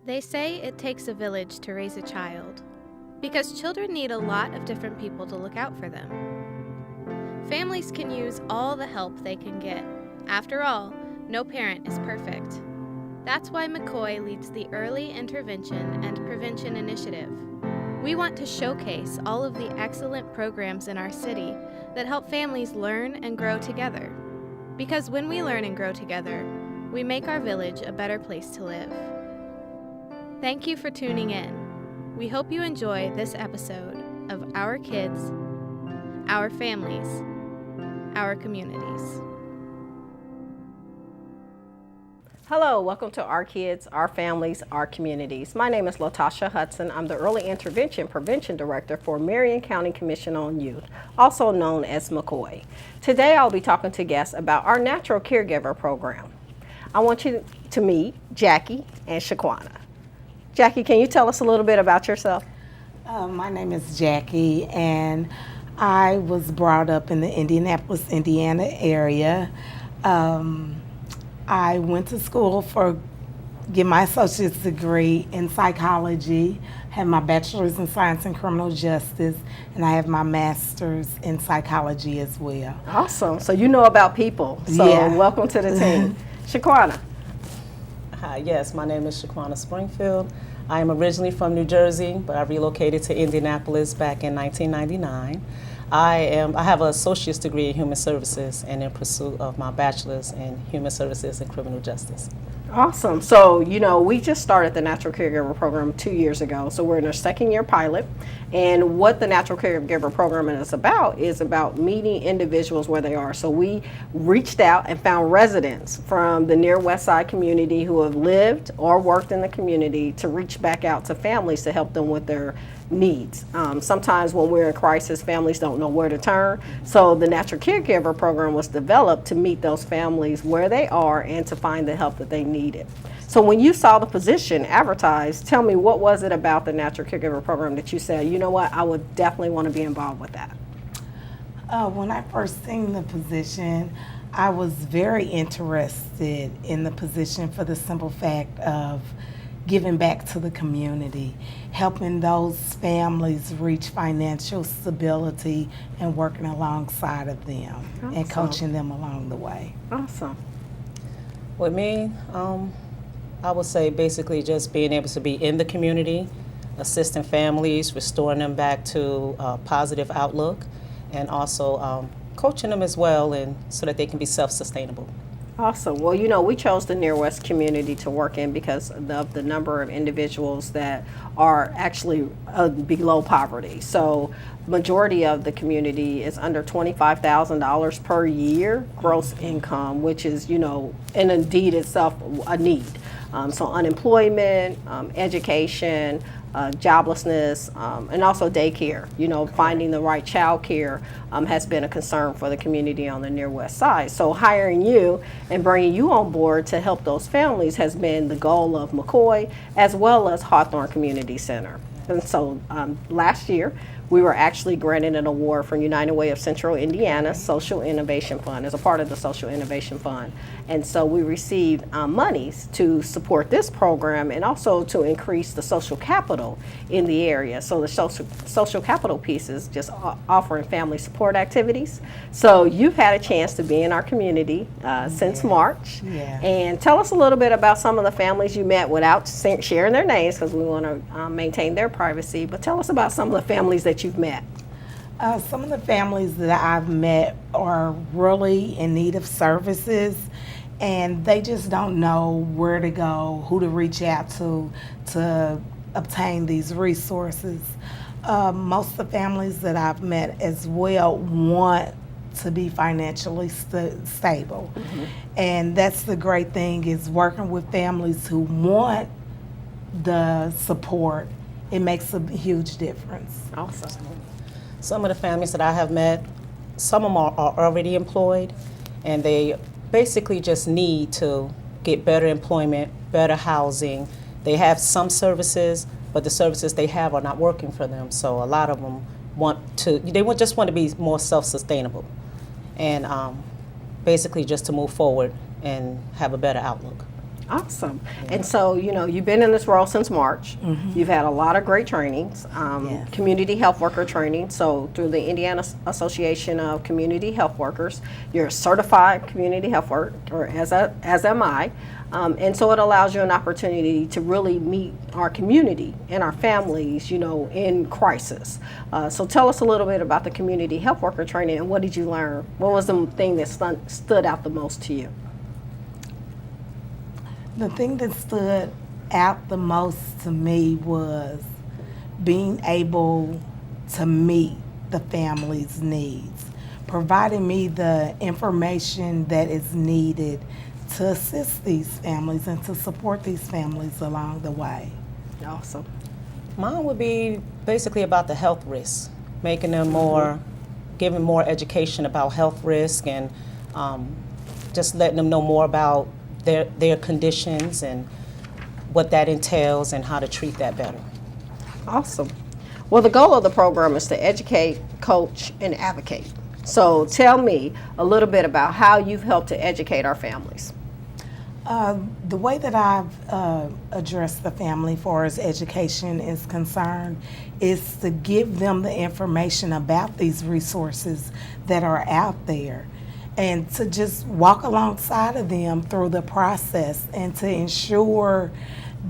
They say it takes a village to raise a child, because children need a lot of different people to look out for them. Families can use all the help they can get. After all, no parent is perfect. That's why McCoy leads the Early Intervention and Prevention Initiative. We want to showcase all of the excellent programs in our city that help families learn and grow together. Because when we learn and grow together, we make our village a better place to live. Thank you for tuning in. We hope you enjoy this episode of Our Kids, Our Families, Our Communities. Hello, welcome to Our Kids, Our Families, Our Communities. My name is Latasha Hudson. I'm the Early Intervention Prevention Director for Marion County Commission on Youth, also known as McCoy. Today I'll be talking to guests about our Natural Caregiver program. I want you to meet Jackie and Shaquana. Jackie, can you tell us a little bit about yourself? My name is Jackie, and I was brought up in the Indianapolis, Indiana area. I went to school get my associate's degree in psychology, have my bachelor's in science and criminal justice, and I have my master's in psychology as well. Awesome. So you know about people. So Yeah. Welcome to the team. Shaquana. Hi, yes, my name is Shaquana Springfield. I am originally from New Jersey, but I relocated to Indianapolis back in 1999. I have an associate's degree in human services and in pursuit of my bachelor's in human services and criminal justice. Awesome. So, we just started the Natural Caregiver program 2 years ago. So we're in our second year pilot. And what the Natural Caregiver program is about meeting individuals where they are. So we reached out and found residents from the near West Side community who have lived or worked in the community to reach back out to families to help them with their needs. Sometimes when we're in crisis, families don't know where to turn. So the Natural Caregiver program was developed to meet those families where they are and to find the help that they needed. So when you saw the position advertised, tell me, what was it about the Natural Caregiver program that you said, you know what, I would definitely want to be involved with that? When I first seen the position, I was very interested in the position for the simple fact of giving back to the community, helping those families reach financial stability and working alongside of them and coaching them along the way. Awesome. With me, I would say basically just being able to be in the community, assisting families, restoring them back to a positive outlook, and also coaching them as well, and so that they can be self-sustainable. Awesome. Well, we chose the Near West community to work in because of the number of individuals that are actually below poverty. So majority of the community is under $25,000 per year gross income, which is, and indeed itself a need. So unemployment, education, joblessness, and also daycare. Finding the right child care has been a concern for the community on the Near West Side. So hiring you and bringing you on board to help those families has been the goal of McCoy as well as Hawthorne Community Center. And so last year, we were actually granted an award from United Way of Central Indiana Social Innovation Fund as a part of the Social Innovation Fund. And so we received monies to support this program and also to increase the social capital in the area. So the social capital piece is just offering family support activities. So you've had a chance to be in our community since March. Yeah. And tell us a little bit about some of the families you met without sharing their names because we want to maintain their privacy. But tell us about some of the families that you've met. Some of the families that I've met are really in need of services, and they just don't know where to go, who to reach out to obtain these resources. Most of the families that I've met as well want to be financially stable. Mm-hmm. And that's the great thing, is working with families who want the support. It makes a huge difference. Awesome. Some of the families that I have met, some of them are already employed, and they basically just need to get better employment, better housing. They have some services, but the services they have are not working for them. So a lot of them just want to be more self-sustainable, and basically just to move forward and have a better outlook. Awesome. And so, you've been in this role since March. You've had a lot of great trainings, Yes. community health worker training. So through the Indiana Association of Community Health Workers, you're a certified community health worker, as am I. And so it allows you an opportunity to really meet our community and our families, in crisis. So tell us a little bit about the community health worker training and what did you learn? What was the thing that stood out the most to you? The thing that stood out the most to me was being able to meet the family's needs, providing me the information that is needed to assist these families and to support these families along the way. Awesome. Mine would be basically about the health risks, making them more, giving more education about health risk and just letting them know more about their conditions and what that entails and how to treat that better. Awesome. Well, the goal of the program is to educate, coach, and advocate. So tell me a little bit about how you've helped to educate our families. The way that I've addressed the family for as education is concerned is to give them the information about these resources that are out there and to just walk alongside of them through the process and to ensure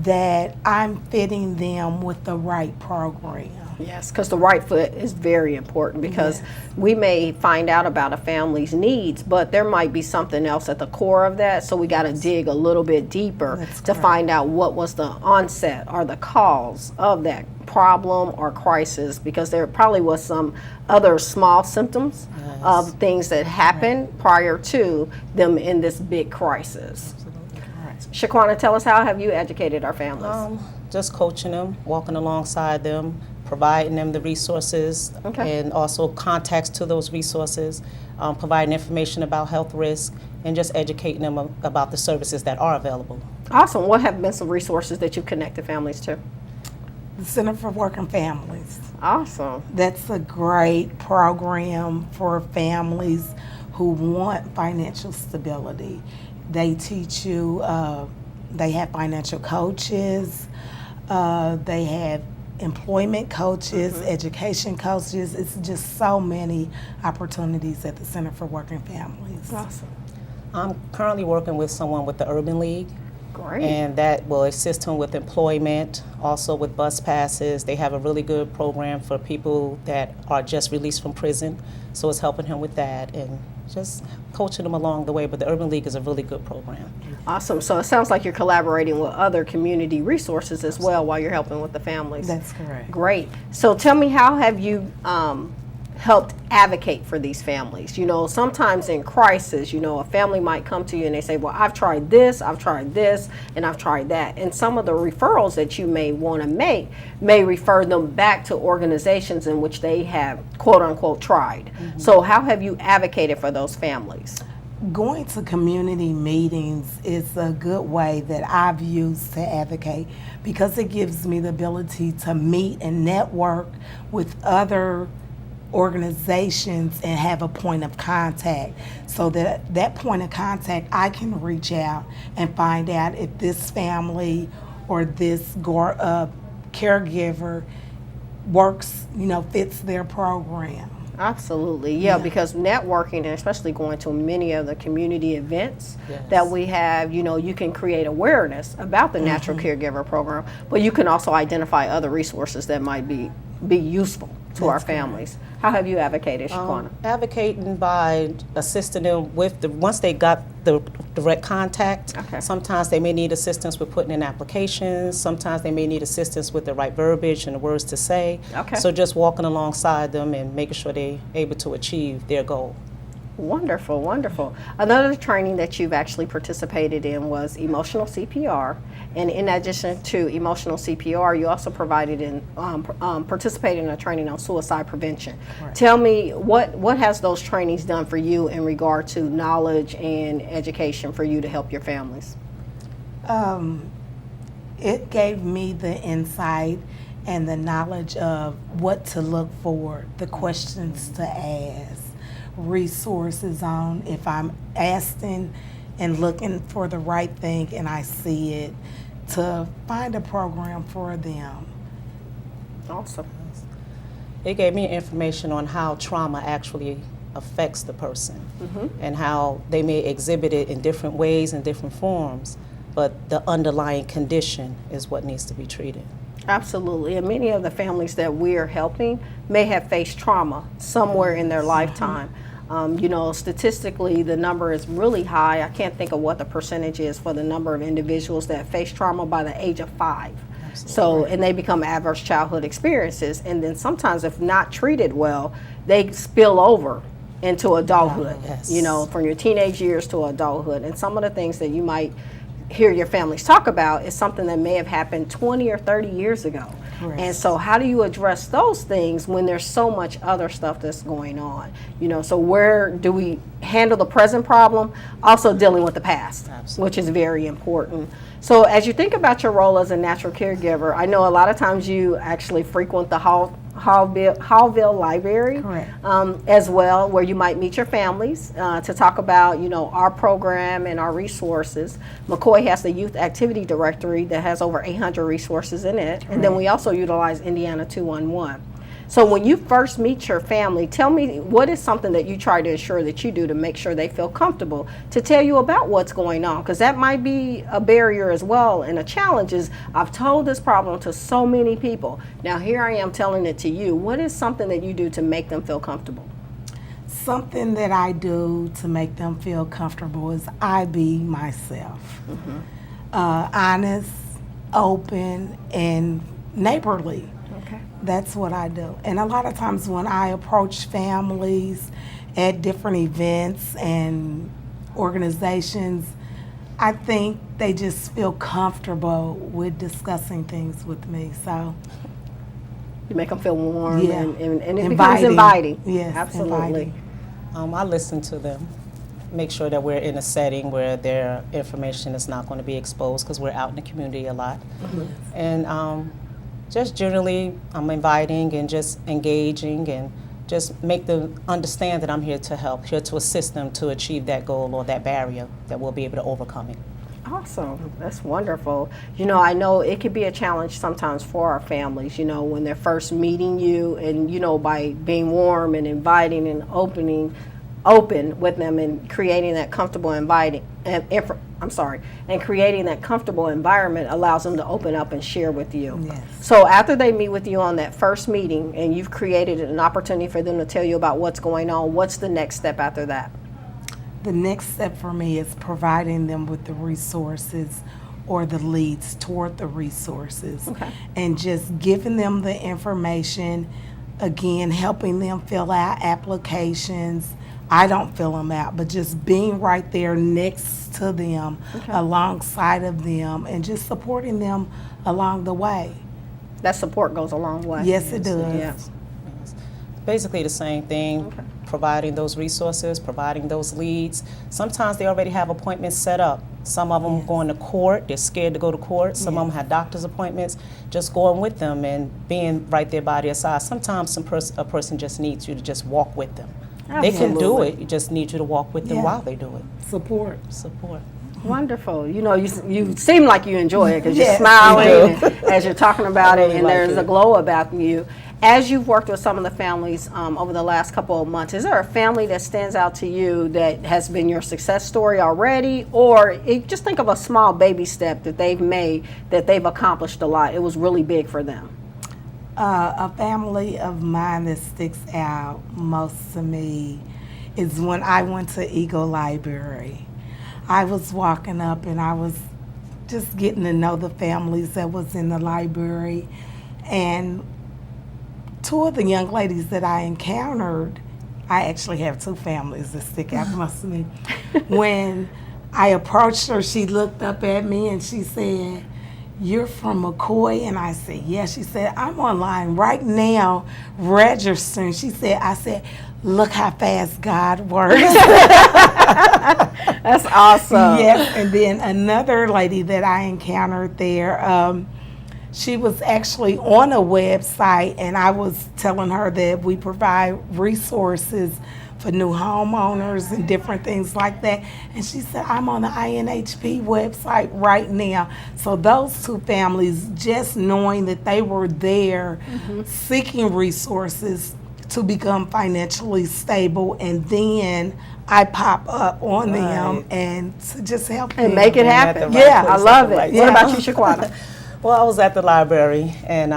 that I'm fitting them with the right program. Yes, because the right foot is very important because we may find out about a family's needs, but there might be something else at the core of that. So we got to dig a little bit deeper That's to correct. find out what was the onset or the cause of that problem or crisis, because there probably was some other small symptoms of things that happened prior to them in this big crisis. Shaquana, tell us, how have you educated our families? Just coaching them, walking alongside them, providing them the resources Okay. and also contacts to those resources, providing information about health risk, and just educating them about the services that are available. Awesome. What have been some resources that you've connected families to? The Center for Working Families. Awesome. That's a great program for families who want financial stability. They teach you, they have financial coaches, they have employment coaches, education coaches. It's just so many opportunities at the Center for Working Families. Awesome. I'm currently working with someone with the Urban League, Great. and that will assist him with employment, also with bus passes. They have a really good program for people that are just released from prison, so it's helping him with that and just coaching them along the way. But the Urban League is a really good program. Awesome. So it sounds like you're collaborating with other community resources as well while you're helping with the families. That's correct. Great. So tell me, how have you helped advocate for these families? Sometimes in crisis, a family might come to you and they say, well, I've tried this, and I've tried that. And some of the referrals that you may want to make may refer them back to organizations in which they have, quote unquote, tried. So how have you advocated for those families? Going to community meetings is a good way that I've used to advocate because it gives me the ability to meet and network with other organizations and have a point of contact, so that point of contact I can reach out and find out if this family or this caregiver works, fits their program. Absolutely, yeah, because networking, and especially going to many of the community events Yes. that we have, you can create awareness about the Natural Caregiver program, but you can also identify other resources that might be useful to our families. How have you advocated, Shaquana? Advocating by assisting them with once they got the direct contact. Okay. Sometimes they may need assistance with putting in applications. Sometimes they may need assistance with the right verbiage and the words to say. Okay. So just walking alongside them and making sure they're able to achieve their goal. Wonderful, wonderful. Another training that you've actually participated in was emotional CPR, and in addition to emotional CPR, you also participated in a training on suicide prevention. Right. Tell me, what has those trainings done for you in regard to knowledge and education for you to help your families? It gave me the insight and the knowledge of what to look for, the questions to ask, resources on if I'm asking and looking for the right thing and I see it, to find a program for them. Awesome. It gave me information on how trauma actually affects the person and how they may exhibit it in different ways and different forms, but the underlying condition is what needs to be treated. Absolutely. And many of the families that we are helping may have faced trauma somewhere in their lifetime. Statistically, the number is really high. I can't think of what the percentage is for the number of individuals that face trauma by the age of 5. So, and they become adverse childhood experiences. And then sometimes, if not treated well, they spill over into adulthood, from your teenage years to adulthood. And some of the things that you might hear your families talk about is something that may have happened 20 or 30 years ago. Correct. And so how do you address those things when there's so much other stuff that's going on? So where do we handle the present problem, also dealing with the past, which is very important. So as you think about your role as a natural caregiver, I know a lot of times you actually frequent the Hallville Library as well, where you might meet your families to talk about, our program and our resources. McCoy has the Youth Activity Directory that has over 800 resources in it. And then we also utilize Indiana 211. So when you first meet your family, tell me, what is something that you try to ensure that you do to make sure they feel comfortable to tell you about what's going on? Because that might be a barrier as well. And a challenge is, I've told this problem to so many people. Now here I am telling it to you. What is something that you do to make them feel comfortable? Something that I do to make them feel comfortable is I be myself. Honest, open, and neighborly. That's what I do. And a lot of times when I approach families at different events and organizations, I think they just feel comfortable with discussing things with me. So you make them feel warm and it becomes inviting. Yes, absolutely. I listen to them, make sure that we're in a setting where their information is not going to be exposed, because we're out in the community a lot. And just generally, I'm inviting and just engaging and just make them understand that I'm here to help, here to assist them to achieve that goal or that barrier, that we'll be able to overcome it. Awesome. That's wonderful. I know it could be a challenge sometimes for our families, when they're first meeting you and, by being warm and inviting and open with them and creating that comfortable and creating that comfortable environment allows them to open up and share with you. Yes. So after they meet with you on that first meeting and you've created an opportunity for them to tell you about what's going on, what's the next step after that? The next step for me is providing them with the resources or the leads toward the resources. And just giving them the information, again, helping them fill out applications. I don't fill them out, but just being right there next to them, alongside of them, and just supporting them along the way. That support goes a long way. Yes, it does. Yes. Basically the same thing, providing those resources, providing those leads. Sometimes they already have appointments set up. Some of them going to court, they're scared to go to court. Some of them have doctor's appointments. Just going with them and being right there by their side. Sometimes a person just needs you to just walk with them. They can do it, you just need you to walk with them while they do it. Support. Wonderful. You seem like you enjoy it because you're smiling as you're talking about it, and there's a glow about you. As you've worked with some of the families over the last couple of months, is there a family that stands out to you that has been your success story already? Or just think of a small baby step that they've made, that they've accomplished a lot. It was really big for them. A family of mine that sticks out most to me is when I went to Eagle Library. I was walking up and I was just getting to know the families that was in the library. And two of the young ladies that I encountered, I actually have two families that stick out most to me. When I approached her, she looked up at me and she said, "You're from McCoy?" And I said, "Yes." She said, "I'm online right now registering." I said, "Look how fast God works." That's awesome. Yes, and then another lady that I encountered there, she was actually on a website, and I was telling her that we provide resources for new homeowners and different things like that. And she said, I'm on the INHP website right now. So those two families, just knowing that they were there seeking resources to become financially stable, and then I pop up on them and to just help them. And make it happen. At the right Yeah, I place love at it. the What right about you, Shaquana? Well, I was at the library, and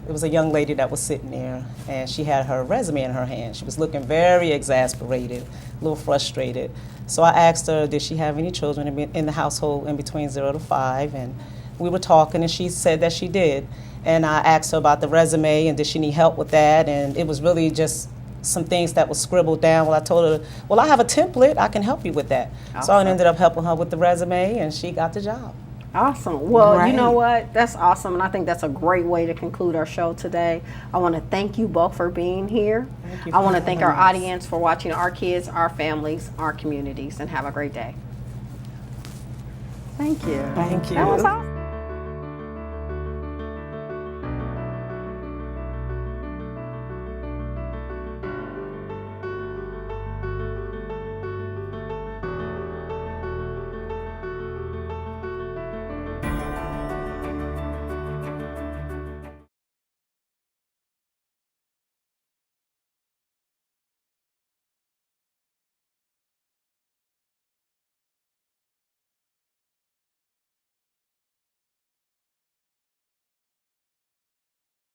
it was a young lady that was sitting there, and she had her resume in her hand. She was looking very exasperated, a little frustrated. So I asked her, did she have any children in the household in between 0 to 5? And we were talking, and she said that she did. And I asked her about the resume, and did she need help with that? And it was really just some things that were scribbled down. Well, I told her, well, I have a template. I can help you with that. So I ended up helping her with the resume, and she got the job. Awesome. Well, you know Great. what? That's awesome, and I think that's a great way to conclude our show today. I want to thank you both for being here. Thank you I for want to thank our having us. audience for watching Our Kids, Our Families, Our Communities, and have a great day. Thank you. Thank you. That was awesome.